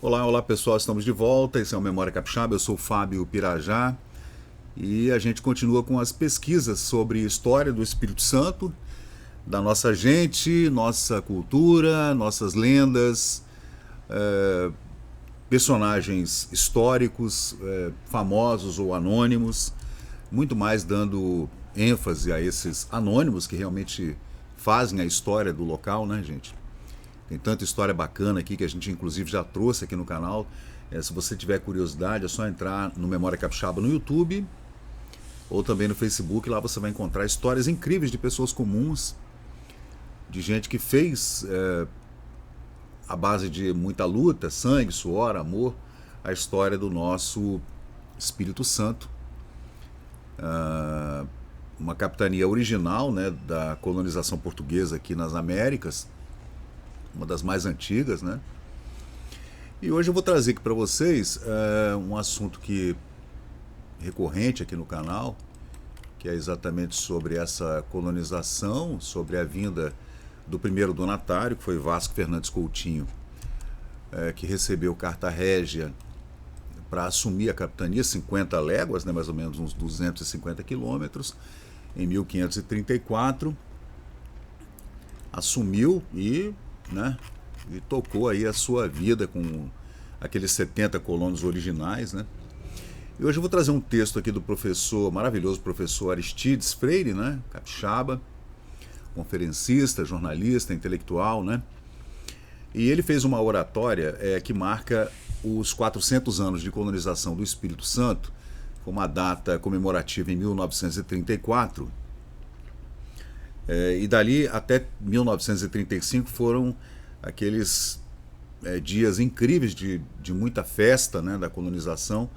Olá, olá pessoal, estamos de volta. Esse é o Memória Capixaba, eu sou o Fábio Pirajá e a gente continua com as pesquisas sobre história do Espírito Santo, da nossa gente, nossa cultura, nossas lendas, personagens históricos, famosos ou anônimos, muito mais dando ênfase a esses anônimos que realmente fazem a história do local, né, gente? Tem tanta história bacana aqui que a gente inclusive já trouxe aqui no canal. Se você tiver curiosidade, é só entrar no Memória Capixaba no YouTube ou também no Facebook. Lá você vai encontrar histórias incríveis de pessoas comuns, de gente que fez à base de muita luta, sangue, suor, amor, a história do nosso Espírito Santo. Uma capitania original, né, da colonização portuguesa aqui nas Américas, uma das mais antigas, né? E hoje eu vou trazer aqui para vocês um assunto que recorrente aqui no canal, que é exatamente sobre essa colonização, sobre a vinda do primeiro donatário, que foi Vasco Fernandes Coutinho, que recebeu carta régia para assumir a capitania, 50 léguas, né, mais ou menos uns 250 quilômetros, em 1534. Assumiu e tocou aí a sua vida com aqueles 70 colonos originais, né? E hoje eu vou trazer um texto aqui do professor, maravilhoso professor Aristides Freire, né? Capixaba, conferencista, jornalista, intelectual, né? E ele fez uma oratória que marca os 400 anos de colonização do Espírito Santo, com uma data comemorativa em 1934. E dali até 1935 foram aqueles dias incríveis de muita festa, né, da colonização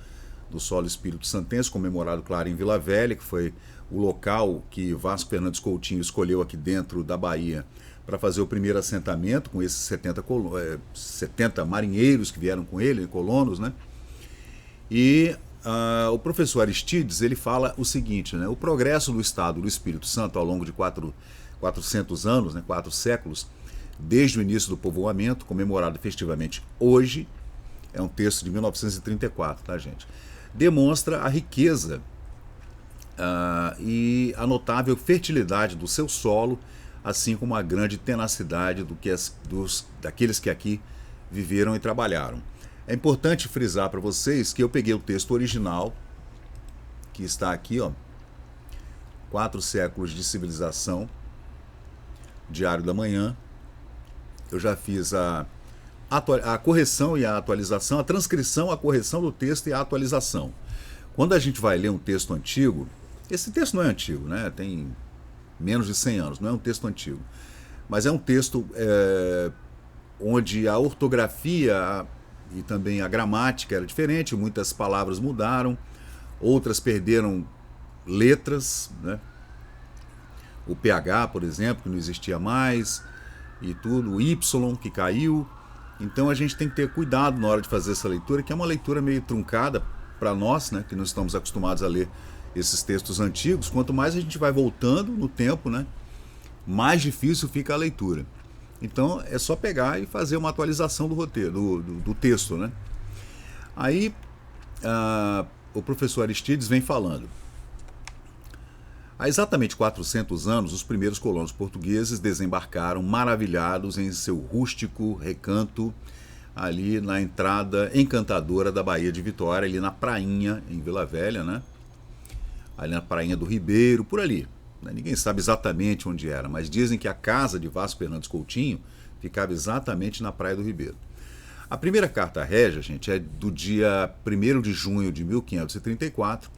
do solo espírito santense, comemorado, claro, em Vila Velha, que foi o local que Vasco Fernandes Coutinho escolheu aqui dentro da Bahia para fazer o primeiro assentamento, com esses 70 marinheiros que vieram com ele, colonos, né? E o professor Aristides, ele fala o seguinte, né? O progresso do Estado do Espírito Santo ao longo de 400 anos, né, 4 séculos, desde o início do povoamento, comemorado festivamente hoje, é um texto de 1934, tá, gente? Demonstra a riqueza e a notável fertilidade do seu solo, assim como a grande tenacidade daqueles que aqui viveram e trabalharam. É importante frisar para vocês que eu peguei o texto original, que está aqui, ó, 4 séculos de civilização, Diário da Manhã. Eu já fiz a correção e a atualização, a transcrição, a correção do texto e a atualização. Quando a gente vai ler um texto antigo, esse texto não é antigo, né? Tem menos de 100 anos, não é um texto antigo, mas é um texto onde a ortografia e também a gramática era diferente, muitas palavras mudaram, outras perderam letras, né? O PH, por exemplo, que não existia mais, e tudo, o Y, que caiu. Então a gente tem que ter cuidado na hora de fazer essa leitura, que é uma leitura meio truncada para nós, né, que não estamos acostumados a ler esses textos antigos. Quanto mais a gente vai voltando no tempo, né, mais difícil fica a leitura. Então é só pegar e fazer uma atualização do roteiro, do texto, né? Aí o professor Aristides vem falando. Há exatamente 400 anos, os primeiros colonos portugueses desembarcaram maravilhados em seu rústico recanto, ali na entrada encantadora da Baía de Vitória, ali na prainha, em Vila Velha, né? Ali na prainha do Ribeiro, por ali. Ninguém sabe exatamente onde era, mas dizem que a casa de Vasco Fernandes Coutinho ficava exatamente na praia do Ribeiro. A primeira carta régia, gente, é do dia 1º de junho de 1534,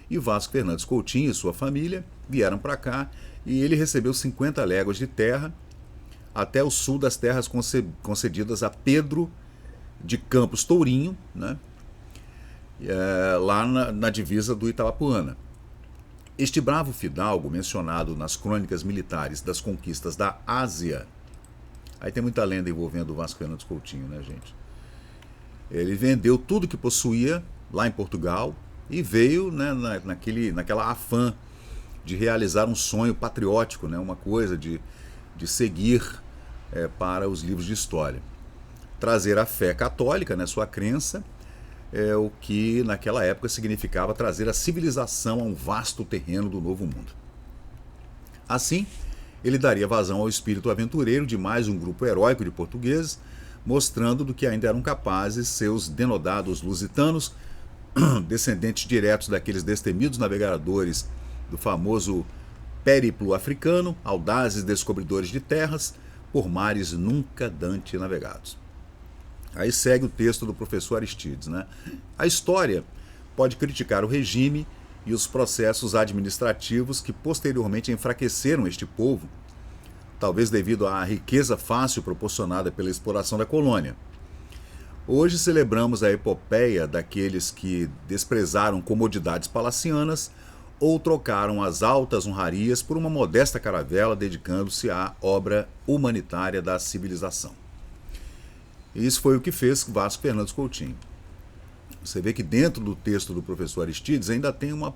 e Vasco Fernandes Coutinho e sua família vieram para cá e ele recebeu 50 léguas de terra até o sul das terras concedidas a Pedro de Campos Tourinho, né? Lá na divisa do Itabapoana. Este bravo fidalgo, mencionado nas crônicas militares das conquistas da Ásia, aí tem muita lenda envolvendo o Vasco Fernandes Coutinho, né, gente? Ele vendeu tudo que possuía lá em Portugal e veio, né, naquela afã de realizar um sonho patriótico, né, uma coisa de seguir para os livros de história. trazer a fé católica, né, sua crença, o que naquela época significava trazer a civilização a um vasto terreno do Novo Mundo. Assim, ele daria vazão ao espírito aventureiro de mais um grupo heróico de portugueses, mostrando do que ainda eram capazes seus denodados lusitanos, descendentes diretos daqueles destemidos navegadores do famoso périplo africano, audazes descobridores de terras por mares nunca dantes navegados. Aí segue o texto do professor Aristides, né? A história pode criticar o regime e os processos administrativos que posteriormente enfraqueceram este povo, talvez devido à riqueza fácil proporcionada pela exploração da colônia. Hoje celebramos a epopeia daqueles que desprezaram comodidades palacianas ou trocaram as altas honrarias por uma modesta caravela dedicando-se à obra humanitária da civilização. Isso foi o que fez Vasco Fernandes Coutinho. Você vê que dentro do texto do professor Aristides ainda tem de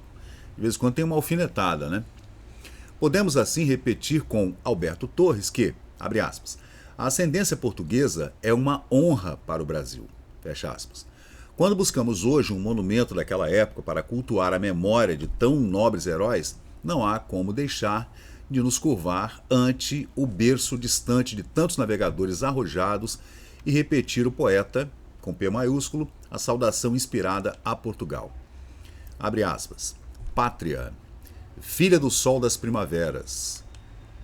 vez em quando tem uma alfinetada, né? Podemos assim repetir com Alberto Torres que, abre aspas, a ascendência portuguesa é uma honra para o Brasil, fecha aspas. Quando buscamos hoje um monumento daquela época para cultuar a memória de tão nobres heróis, não há como deixar de nos curvar ante o berço distante de tantos navegadores arrojados e repetir o poeta, com P maiúsculo, a saudação inspirada a Portugal. Abre aspas. Pátria, filha do sol das primaveras,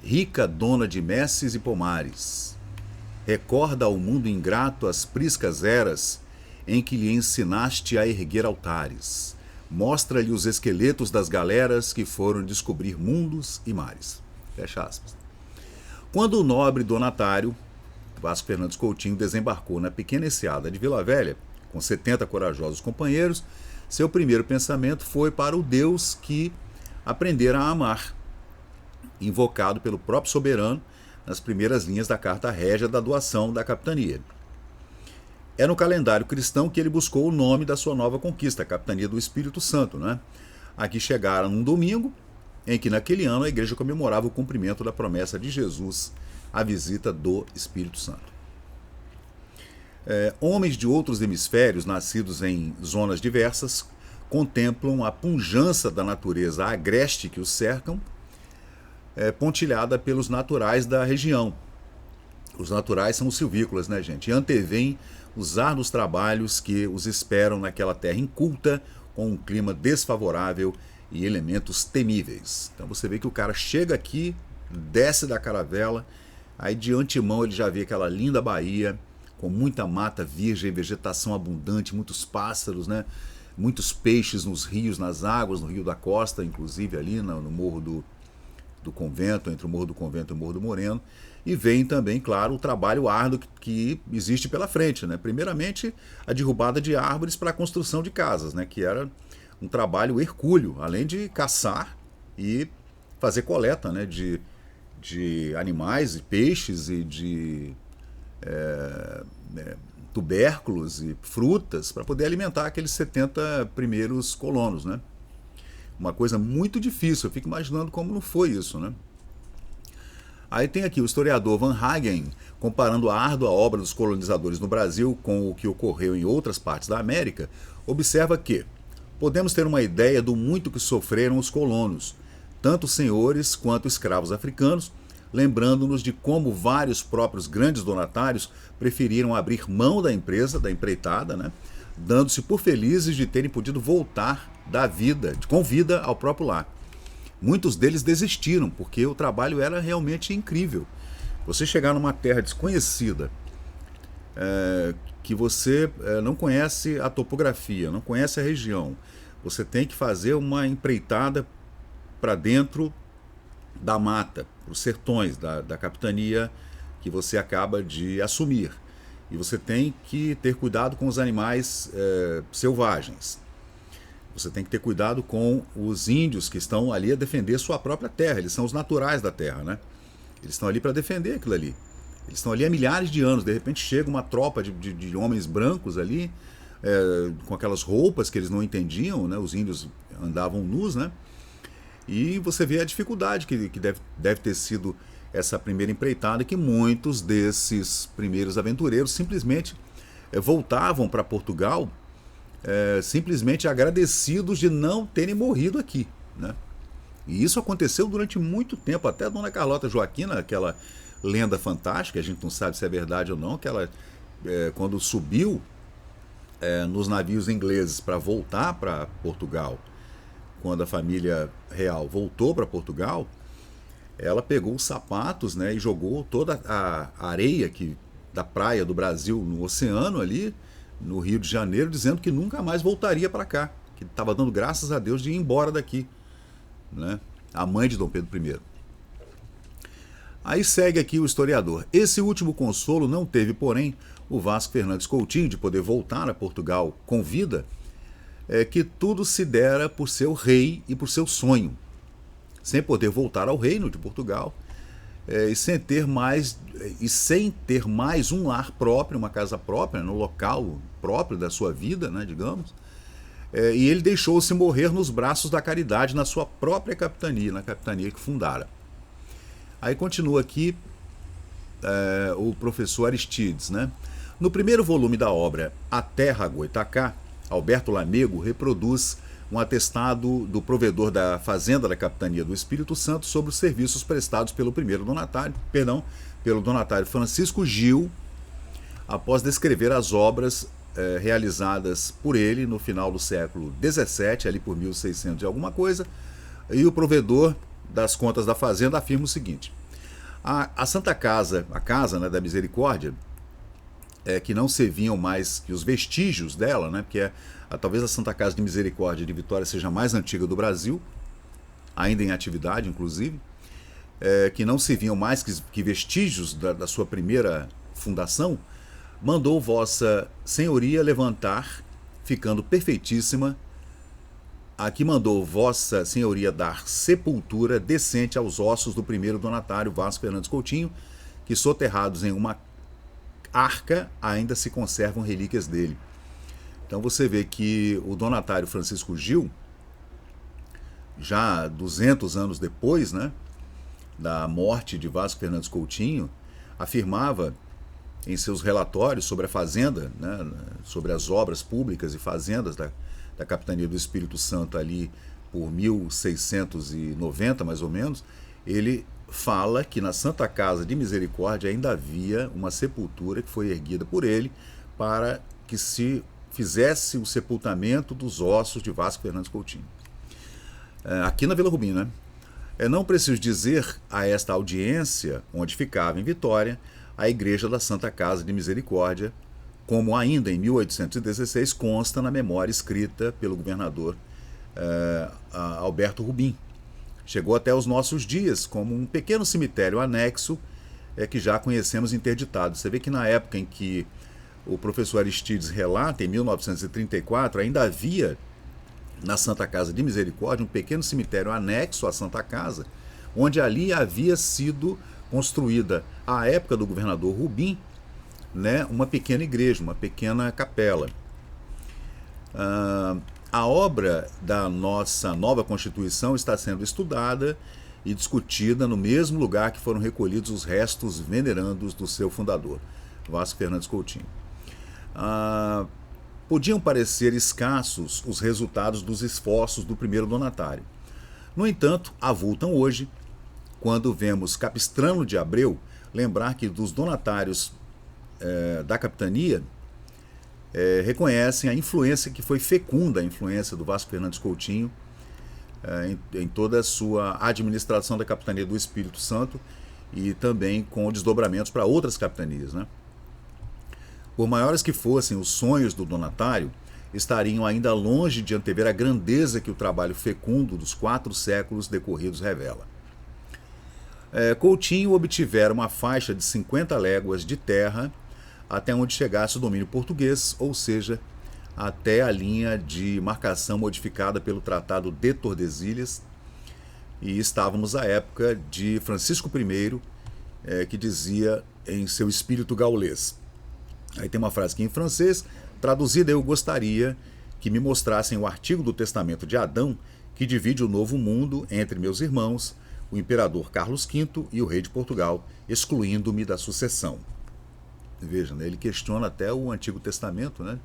rica dona de messes e pomares, recorda ao mundo ingrato as priscas eras em que lhe ensinaste a erguer altares. Mostra-lhe os esqueletos das galeras que foram descobrir mundos e mares. Fecha aspas. Quando o nobre donatário Vasco Fernandes Coutinho desembarcou na pequena enseada de Vila Velha, com 70 corajosos companheiros, seu primeiro pensamento foi para o Deus que aprendera a amar, invocado pelo próprio soberano nas primeiras linhas da Carta Régia da doação da capitania. É no calendário cristão que ele buscou o nome da sua nova conquista, a Capitania do Espírito Santo, né? Aqui chegaram num domingo, em que naquele ano a igreja comemorava o cumprimento da promessa de Jesus, a visita do Espírito Santo. Homens de outros hemisférios, nascidos em zonas diversas, contemplam a pujança da natureza agreste que os cercam, pontilhada pelos naturais da região. Os naturais são os silvícolas, né, gente? E antevêm os árduos trabalhos que os esperam naquela terra inculta, com um clima desfavorável e elementos temíveis. Então você vê que o cara chega aqui, desce da caravela, aí de antemão ele já vê aquela linda baía, com muita mata virgem, vegetação abundante, muitos pássaros, né? Muitos peixes nos rios, nas águas, no Rio da Costa, inclusive ali no Morro do Convento, entre o Morro do Convento e o Morro do Moreno. E vem também, claro, o trabalho árduo que existe pela frente, né? Primeiramente, a derrubada de árvores para a construção de casas, né? Que era um trabalho hercúleo, além de caçar e fazer coleta, né? De animais e peixes e de tubérculos e frutas para poder alimentar aqueles 70 primeiros colonos, né? Uma coisa muito difícil, eu fico imaginando como não foi isso, né? Aí tem aqui o historiador Van Hagen, comparando a árdua obra dos colonizadores no Brasil com o que ocorreu em outras partes da América, observa que podemos ter uma ideia do muito que sofreram os colonos, tanto senhores quanto escravos africanos, lembrando-nos de como vários próprios grandes donatários preferiram abrir mão da empresa, da empreitada, né, dando-se por felizes de terem podido voltar da vida, com vida ao próprio lar. Muitos deles desistiram, porque o trabalho era realmente incrível. Você chegar numa terra desconhecida, que você não conhece a topografia, não conhece a região, você tem que fazer uma empreitada para dentro da mata, para os sertões da capitania que você acaba de assumir. E você tem que ter cuidado com os animais selvagens. Você tem que ter cuidado com os índios que estão ali a defender sua própria terra. Eles são os naturais da terra, né? Eles estão ali para defender aquilo ali. Eles estão ali há milhares de anos. De repente chega uma tropa de homens brancos ali, com aquelas roupas que eles não entendiam, né? Os índios andavam nus, né? E você vê a dificuldade que deve ter sido essa primeira empreitada, que muitos desses primeiros aventureiros simplesmente voltavam para Portugal simplesmente agradecidos de não terem morrido aqui, né? E isso aconteceu durante muito tempo, até a Dona Carlota Joaquina, aquela lenda fantástica, a gente não sabe se é verdade ou não, que ela, quando subiu nos navios ingleses para voltar para Portugal, quando a família real voltou para Portugal, ela pegou os sapatos, né, e jogou toda a areia da praia do Brasil no oceano ali, no Rio de Janeiro, dizendo que nunca mais voltaria para cá, que estava dando graças a Deus de ir embora daqui, né? A mãe de Dom Pedro I. Aí segue aqui o historiador. Esse último consolo não teve, porém, o Vasco Fernandes Coutinho de poder voltar a Portugal com vida, que tudo se dera por seu rei e por seu sonho, sem poder voltar ao reino de Portugal, e sem ter mais um lar próprio, uma casa própria, no local próprio da sua vida, né, digamos. E ele deixou-se morrer nos braços da caridade na sua própria capitania, na capitania que fundara. Aí continua aqui o professor Aristides, né? No primeiro volume da obra A Terra Goitacá, Alberto Lamego reproduz um atestado do provedor da fazenda da capitania do Espírito Santo sobre os serviços prestados pelo pelo donatário Francisco Gil, após descrever as obras realizadas por ele no final do século XVII, ali por 1600 e alguma coisa, e o provedor das contas da fazenda afirma o seguinte: a Santa Casa, a Casa, né, da Misericórdia, que não se viam mais que os vestígios dela, né, porque talvez a Santa Casa de Misericórdia de Vitória seja a mais antiga do Brasil, ainda em atividade, inclusive, que não se viam mais que vestígios da sua primeira fundação, mandou Vossa Senhoria levantar, ficando perfeitíssima. Aqui mandou Vossa Senhoria dar sepultura decente aos ossos do primeiro donatário Vasco Fernandes Coutinho, que soterrados em uma arca ainda se conservam relíquias dele. Então você vê que o donatário Francisco Gil, já 200 anos depois, né, da morte de Vasco Fernandes Coutinho, afirmava em seus relatórios sobre a fazenda, né, sobre as obras públicas e fazendas da capitania do Espírito Santo ali por 1690, mais ou menos, ele fala que na Santa Casa de Misericórdia ainda havia uma sepultura que foi erguida por ele para que se fizesse o sepultamento dos ossos de Vasco Fernandes Coutinho. Aqui na Vila Rubim, né? Não preciso dizer a esta audiência, onde ficava em Vitória, a igreja da Santa Casa de Misericórdia, como ainda em 1816 consta na memória escrita pelo governador Alberto Rubim. Chegou até os nossos dias como um pequeno cemitério anexo que já conhecemos interditado. Você vê que na época em que o professor Aristides relata, em 1934, ainda havia na Santa Casa de Misericórdia um pequeno cemitério anexo à Santa Casa, onde ali havia sido construída, à época do governador Rubim, né, uma pequena igreja, uma pequena capela. A obra da nossa nova Constituição está sendo estudada e discutida no mesmo lugar que foram recolhidos os restos venerandos do seu fundador, Vasco Fernandes Coutinho. Podiam parecer escassos os resultados dos esforços do primeiro donatário. No entanto, avultam hoje, quando vemos Capistrano de Abreu lembrar que dos donatários da capitania reconhecem a influência que foi fecunda, a influência do Vasco Fernandes Coutinho em toda a sua administração da capitania do Espírito Santo e também com desdobramentos para outras capitanias, né? Por maiores que fossem os sonhos do donatário, estariam ainda longe de antever a grandeza que o trabalho fecundo dos 4 séculos decorridos revela. Coutinho obtivera uma faixa de 50 léguas de terra até onde chegasse o domínio português, ou seja, até a linha de marcação modificada pelo Tratado de Tordesilhas, e estávamos à época de Francisco I, que dizia em seu espírito gaulês. Aí tem uma frase aqui em francês, traduzida: eu gostaria que me mostrassem o artigo do Testamento de Adão que divide o novo mundo entre meus irmãos, o imperador Carlos V e o rei de Portugal, excluindo-me da sucessão. Veja, né, ele questiona até o Antigo Testamento, né?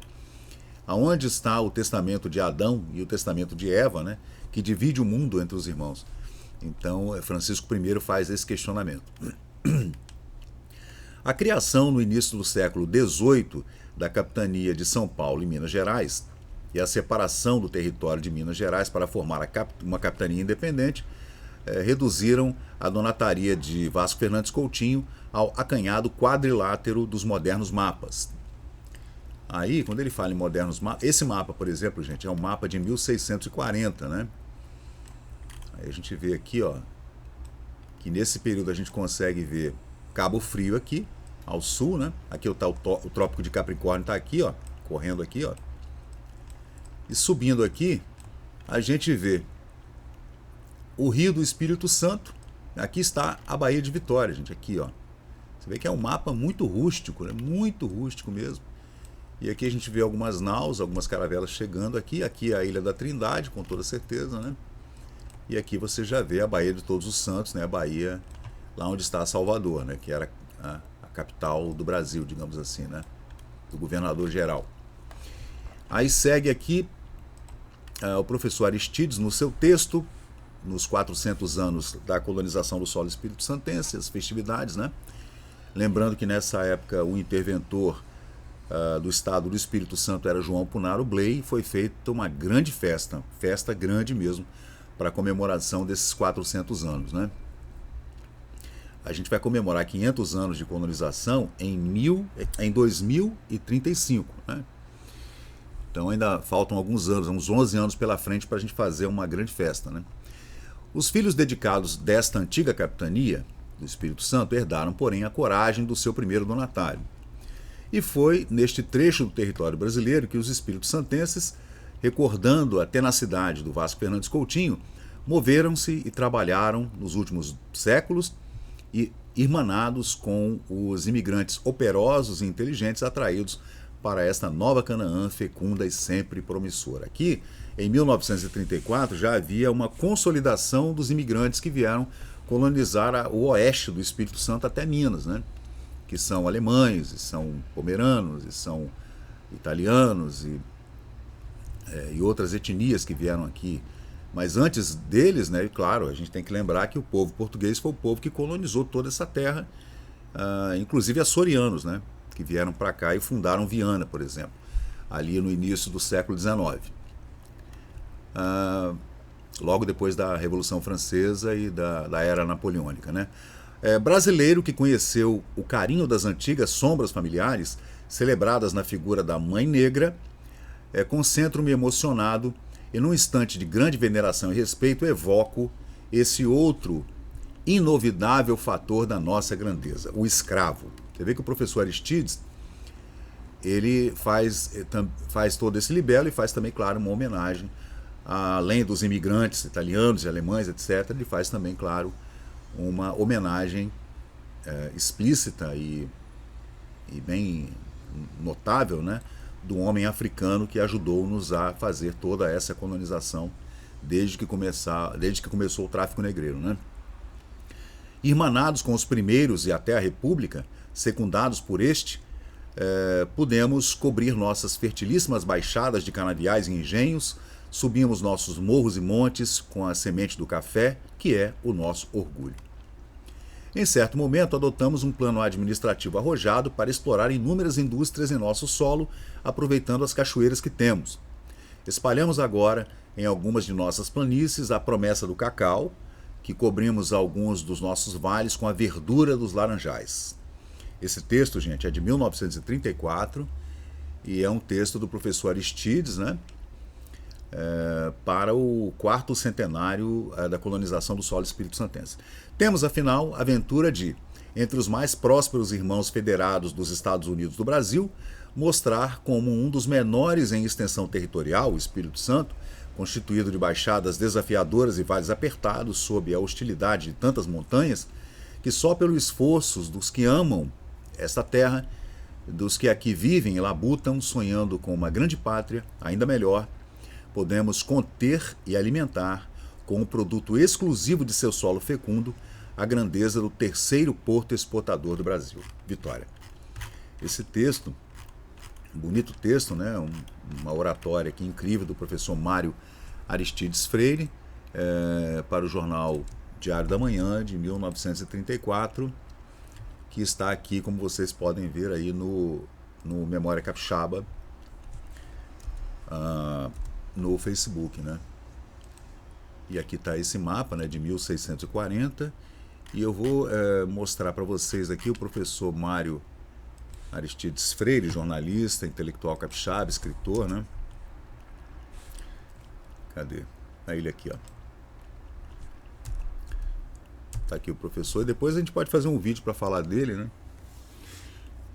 Aonde está o testamento de Adão e o testamento de Eva, né, que divide o mundo entre os irmãos? Então, Francisco I faz esse questionamento. A criação no início do século XVIII da capitania de São Paulo e Minas Gerais e a separação do território de Minas Gerais para formar uma capitania independente reduziram a donataria de Vasco Fernandes Coutinho ao acanhado quadrilátero dos modernos mapas. Aí, quando ele fala em modernos mapas, esse mapa, por exemplo, gente, é um mapa de 1640, né? Aí a gente vê aqui, ó, que nesse período a gente consegue ver Cabo Frio aqui, ao sul, né? Aqui está o Trópico de Capricórnio, está aqui, ó, correndo aqui, ó. E subindo aqui, a gente vê o Rio do Espírito Santo. Aqui está a Baía de Vitória, gente, aqui, ó. Você vê que é um mapa muito rústico, né? Muito rústico mesmo. E aqui a gente vê algumas naus, algumas caravelas chegando aqui. Aqui é a Ilha da Trindade, com toda certeza, né? E aqui você já vê a Baía de Todos os Santos, né? A Baía lá onde está Salvador, né? Que era a capital do Brasil, digamos assim, né? Do governador geral. Aí segue aqui o professor Aristides, no seu texto, nos 400 anos da colonização do solo espírito santense, as festividades, né? Lembrando que nessa época o interventor do estado do Espírito Santo era João Punaro Bley, foi feita uma grande festa grande mesmo, para a comemoração desses 400 anos, né? A gente vai comemorar 500 anos de colonização em 2035, né? Então ainda faltam alguns anos, uns 11 anos pela frente para a gente fazer uma grande festa, né? Os filhos dedicados desta antiga capitania do Espírito Santo herdaram, porém, a coragem do seu primeiro donatário. E foi neste trecho do território brasileiro que os espíritos santenses, recordando a tenacidade do Vasco Fernandes Coutinho, moveram-se e trabalharam nos últimos séculos e irmanados com os imigrantes operosos e inteligentes atraídos para esta nova Canaã fecunda e sempre promissora. Aqui, em 1934, já havia uma consolidação dos imigrantes que vieram colonizar o oeste do Espírito Santo até Minas, né? Que são alemães, e são pomeranos, e são italianos e outras etnias que vieram aqui. Mas antes deles, né, claro, a gente tem que lembrar que o povo português foi o povo que colonizou toda essa terra, inclusive açorianos, né, que vieram para cá e fundaram Viana, por exemplo, ali no início do século XIX. Logo depois da Revolução Francesa e da Era Napoleônica, né? Brasileiro que conheceu o carinho das antigas sombras familiares, celebradas na figura da Mãe Negra, concentro-me emocionado e num instante de grande veneração e respeito evoco esse outro inovidável fator da nossa grandeza, o escravo. Você vê que o professor Aristides, ele faz todo esse libelo e faz também, claro, uma homenagem, além dos imigrantes italianos e alemães, etc., ele faz também, claro, uma homenagem explícita e bem notável, né, do homem africano que ajudou-nos a fazer toda essa colonização desde que começou o tráfico negreiro, né? Irmanados com os primeiros e até a República, secundados por este, pudemos cobrir nossas fertilíssimas baixadas de canaviais e engenhos, subimos nossos morros e montes com a semente do café, que é o nosso orgulho. Em certo momento, adotamos um plano administrativo arrojado para explorar inúmeras indústrias em nosso solo, aproveitando as cachoeiras que temos. Espalhamos agora, em algumas de nossas planícies, a promessa do cacau, que cobrimos alguns dos nossos vales com a verdura dos laranjais. Esse texto, gente, é de 1934 e é um texto do professor Aristides, né? Para o 4º centenário da colonização do solo espírito-santense. Temos, afinal, a aventura de, entre os mais prósperos irmãos federados dos Estados Unidos do Brasil, mostrar como um dos menores em extensão territorial, o Espírito Santo, constituído de baixadas desafiadoras e vales apertados sob a hostilidade de tantas montanhas, que só pelo esforço dos que amam esta terra, dos que aqui vivem e labutam, sonhando com uma grande pátria, ainda melhor, podemos conter e alimentar com o produto exclusivo de seu solo fecundo, a grandeza do terceiro porto exportador do Brasil, Vitória. Esse texto, um bonito texto, né? Uma oratória aqui incrível do professor Mário Aristides Freire, para o jornal Diário da Manhã, de 1934, que está aqui, como vocês podem ver aí no Memória Capixaba, no Facebook, né? E aqui está esse mapa, né, de 1640, e eu vou mostrar para vocês aqui o professor Mário Aristides Freire, jornalista, intelectual capixaba, escritor, né? Cadê? Ele aqui, ó. Tá aqui o professor, e depois a gente pode fazer um vídeo para falar dele, né?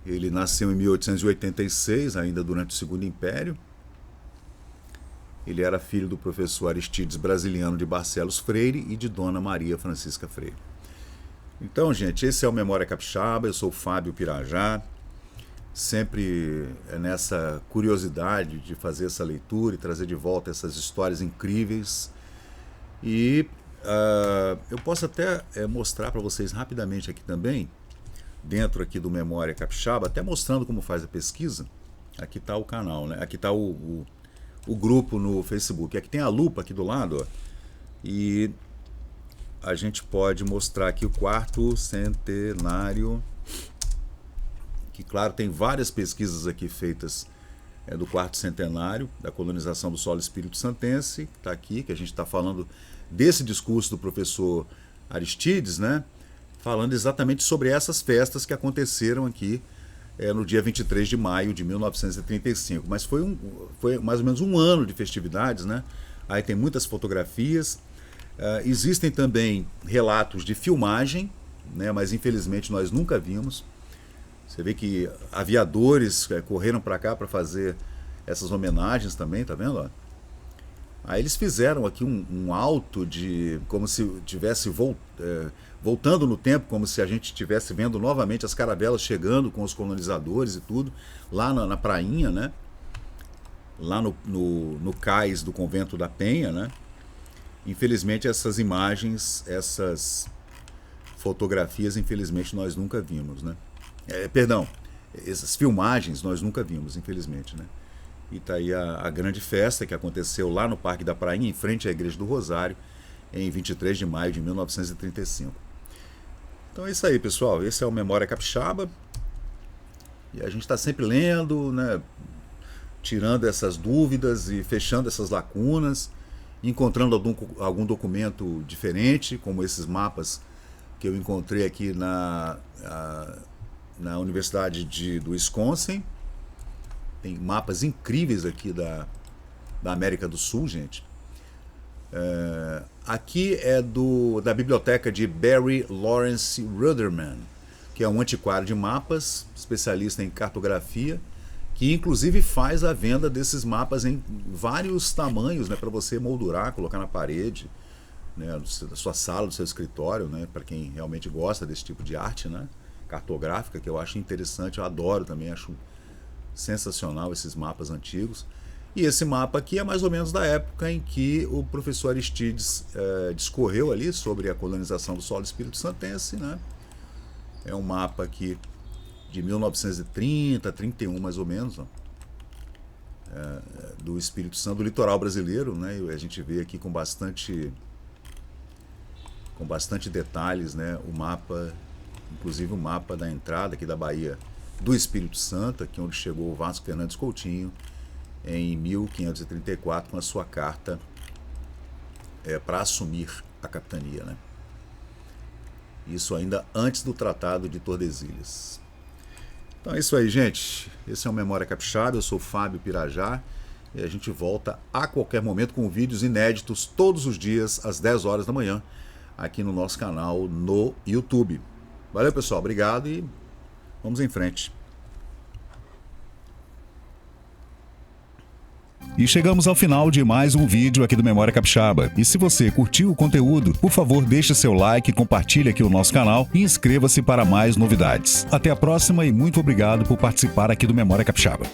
Ele nasceu em 1886, ainda durante o Segundo Império. Ele era filho do professor Aristides Brasiliano de Barcelos Freire e de Dona Maria Francisca Freire. Então, gente, esse é o Memória Capixaba, eu sou o Fábio Pirajá, sempre nessa curiosidade de fazer essa leitura e trazer de volta essas histórias incríveis. E eu posso até mostrar para vocês rapidamente aqui também, dentro aqui do Memória Capixaba, até mostrando como faz a pesquisa. Aqui está o canal, né? Aqui está o grupo no Facebook. Aqui tem a lupa aqui do lado, ó, e a gente pode mostrar aqui o quarto centenário, que claro, tem várias pesquisas aqui feitas do quarto centenário da colonização do solo espírito santense, que está aqui, que a gente está falando desse discurso do professor Aristides, né? Falando exatamente sobre essas festas que aconteceram aqui no dia 23 de maio de 1935. Mas foi mais ou menos um ano de festividades, né? Aí tem muitas fotografias. Existem também relatos de filmagem, né? Mas infelizmente nós nunca vimos. Você vê que aviadores correram para cá para fazer essas homenagens também, tá vendo? Ó? Aí eles fizeram aqui um alto de como se tivesse voltando no tempo, como se a gente estivesse vendo novamente as caravelas chegando com os colonizadores e tudo, lá na prainha, né? Lá no cais do Convento da Penha, né? Infelizmente essas imagens, essas fotografias, infelizmente nós nunca vimos, né? Perdão, essas filmagens nós nunca vimos, infelizmente, né? E tá aí a grande festa que aconteceu lá no Parque da Prainha, em frente à Igreja do Rosário, em 23 de maio de 1935. Então é isso aí, pessoal. Esse é o Memória Capixaba. E a gente está sempre lendo, né? Tirando essas dúvidas e fechando essas lacunas, encontrando algum documento diferente, como esses mapas que eu encontrei aqui na Universidade do Wisconsin. Tem mapas incríveis aqui da América do Sul, gente. Aqui é da biblioteca de Barry Lawrence Ruderman, que é um antiquário de mapas, especialista em cartografia, que inclusive faz a venda desses mapas em vários tamanhos, né, para você moldurar, colocar na parede, né, da sua sala, do seu escritório, né, para quem realmente gosta desse tipo de arte, né, cartográfica, que eu acho interessante, eu adoro também, acho sensacional esses mapas antigos. E esse mapa aqui é mais ou menos da época em que o professor Aristides discorreu ali sobre a colonização do solo espírito santense, né? É um mapa aqui de 1930, 31 mais ou menos, ó, do Espírito Santo, do litoral brasileiro, né? E a gente vê aqui com bastante detalhes, né? O mapa, inclusive o mapa da entrada aqui da Bahia do Espírito Santo, aqui onde chegou o Vasco Fernandes Coutinho em 1534 com a sua carta para assumir a capitania, né? Isso ainda antes do Tratado de Tordesilhas. Então é isso aí, gente. Esse é o Memória Capixaba, eu sou o Fábio Pirajá e a gente volta a qualquer momento com vídeos inéditos todos os dias às 10 horas da manhã aqui no nosso canal no YouTube. Valeu, pessoal, obrigado e vamos em frente. E chegamos ao final de mais um vídeo aqui do Memória Capixaba. E se você curtiu o conteúdo, por favor deixe seu like, compartilhe aqui o nosso canal e inscreva-se para mais novidades. Até a próxima e muito obrigado por participar aqui do Memória Capixaba.